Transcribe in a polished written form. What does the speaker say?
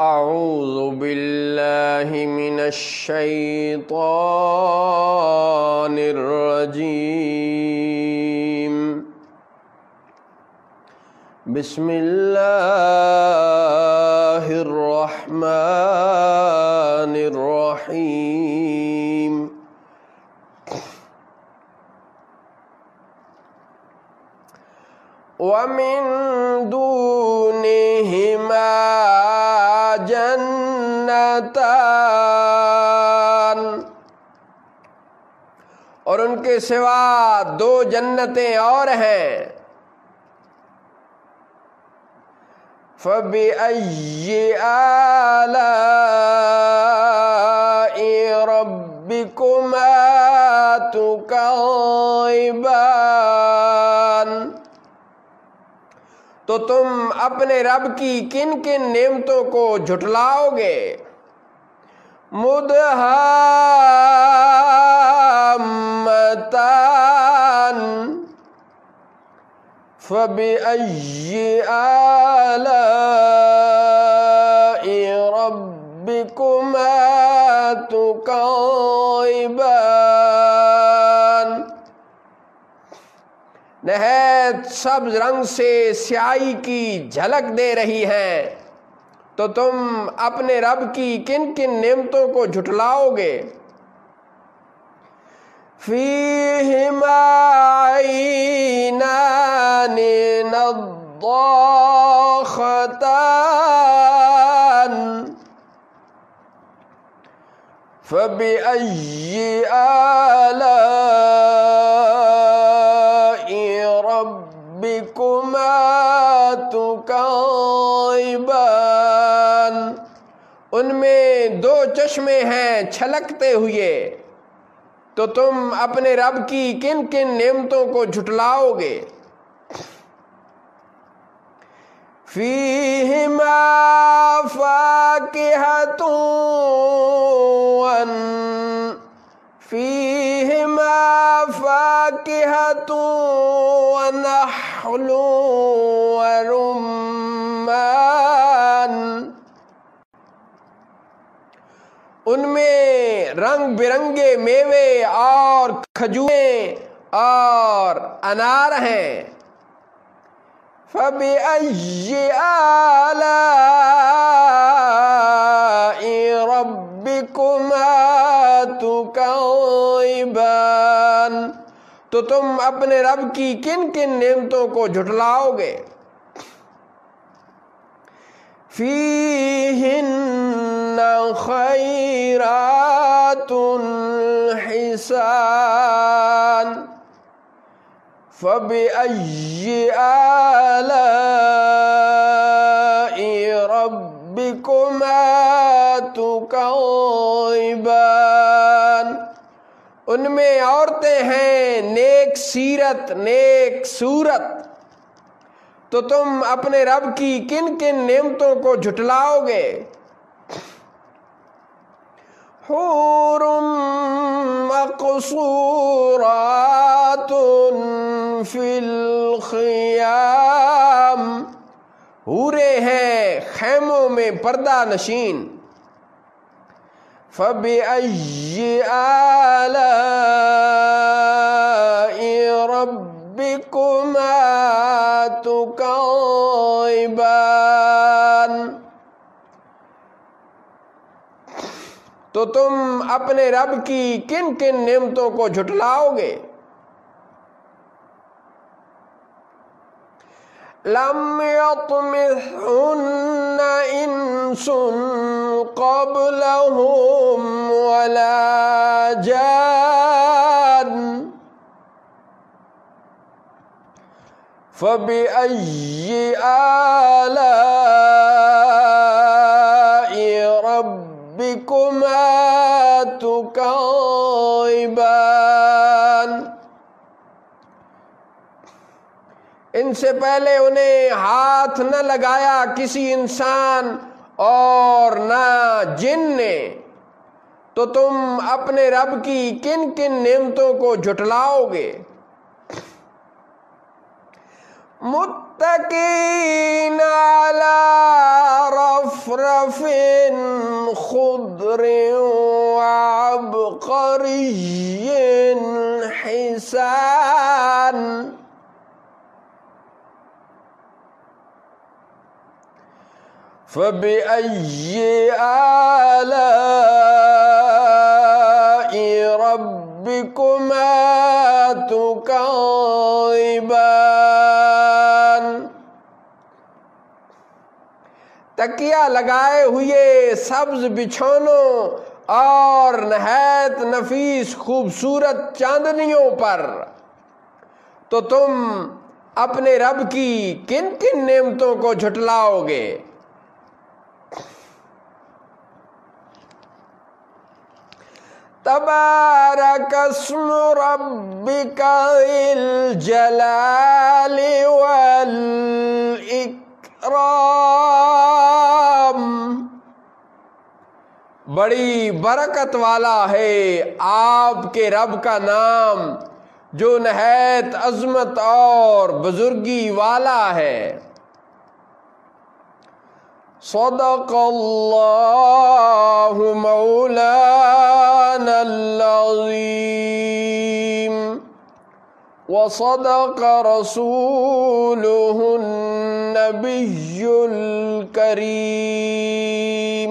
اعوذ باللہ من الشیطان الرجیم بسم اللہ الرحمن الرحیم وَمِن دُونِهِمَا جَنَّتَانِ، اور ان کے سوا دو جنتیں اور ہیں۔ فَبِأَيِّ آلَاءِ رَبِّكُمَا تُكَذِّبَانِ، تو تم اپنے رب کی کن کن نعمتوں کو جھٹلاؤ گے؟ مُدْحَامَّتَانِ، فَبِأَيِّ آلَاءِ رَبِّكُمَا تُكَذِّبَانِ، نہایت سبز رنگ سے سیاہی کی جھلک دے رہی ہیں، تو تم اپنے رب کی کن کن نعمتوں کو جھٹلاؤ گے؟ فِيهِمَا عَيْنَانِ نَضَّاخَتَانِ، فَبِأَيِّ آلَاءِ رَبِّكُمَا تُكَذِّبَانِ، ان میں دو چشمے ہیں چھلکتے ہوئے، تو تم اپنے رب کی کن کن نعمتوں کو جھٹلاؤ گے؟ فِيهِمَا فَاكِهَةٌ وَنَخْلٌ وَرُمَّانٌ، ان میں رنگ برنگے میوے اور کھجوریں اور انار ہیں۔ فَبِأَيِّ آلَاءِ رَبِّكُمَا تُكَذِّبَانِ، تو تم اپنے رب کی کن کن نعمتوں کو جھٹلاؤ گے؟ فِيهِنَّ خَيْرَاتٌ حِسَانٌ، فَبِأَيِّ آلَاءِ رَبِّكُمَا تُكَذِّبَانِ، ان میں عورتیں ہیں نیک سیرت نیک صورت، تو تم اپنے رب کی کن کن نعمتوں کو جھٹلاؤ گے؟ حور مقصورات فی الخیام، حوریں ہیں خیموں میں پردہ نشین۔ فَبِأَيِّ آلَاءِ رَبِّكُمَا تُكَذِّبَانِ، تو تم اپنے رب کی کن کن نعمتوں کو جھٹلاؤ گے؟ لَمْ يَطْمِثْهُنَّ إِنسٌ قَبْلَهُمْ وَلَا جَانٌّ، فَبِأَيِّ آلَاءِ رَبِّكُمَا تُكَذِّبَانِ، ان سے پہلے انہیں ہاتھ نہ لگایا کسی انسان اور نہ جن نے، تو تم اپنے رب کی کن کن نعمتوں کو جھٹلاؤ گے؟ متكئين على رفرف خضر وعبقري حسان فبأي آلاء ربكما تكذبان۔ تکیہ لگائے ہوئے سبز بچھونوں اور نہایت نفیس خوبصورت چاندنیوں پر تو تم اپنے رب کی کن کن نعمتوں کو جھٹلاؤ گے؟ تبارک اسم ربک ذی الجلال والاکرام۔ بڑی برکت والا ہے آپ کے رب کا نام جو نہایت عظمت اور بزرگی والا ہے۔ صدق اللہ مولانا العظیم وصدق رسولہ النبی الکریم۔